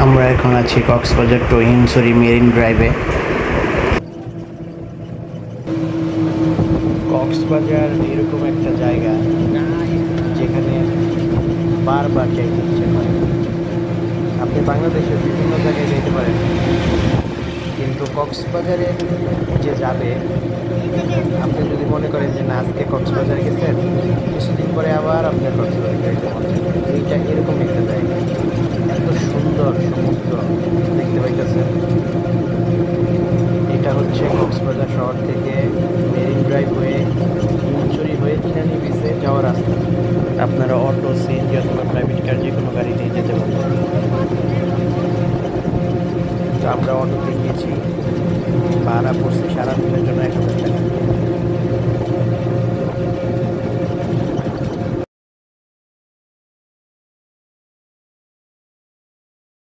আমরা এখন আছি কক্সবাজার টু হিমছড়ি মেরিন ড্রাইভে। কক্সবাজার এরকম একটা জায়গা যেখানে বারবার যাইতে ইচ্ছে করে। আপনি বাংলাদেশের বিভিন্ন জায়গায় যেতে পারেন, কিন্তু কক্সবাজারে যে যাবে, আপনি যদি মনে করেন যে না আজকে কক্সবাজার গেছেন, কিছুদিন পরে আবার আপনার কক্সবাজার যাইতে মন চাইবে। এইটা এরকম একটা জায়গা, এত সুন্দর সমুদ্র দেখতে পাইতেছেন। এটা হচ্ছে কক্সবাজার শহর থেকে মেরিন ড্রাইভ হয়ে হিমছড়ি হয়ে ইনানি বিচে যাওয়ার রাস্তা। আপনারা অটো, সিএনজি অথবা প্রাইভেট কার যে কোনো গাড়ি নিয়ে যেতে পারবেন। তো আমরা অটোতে গিয়েছি, ভাড়া পড়ছে সারাদিনের জন্য 1000 টাকা।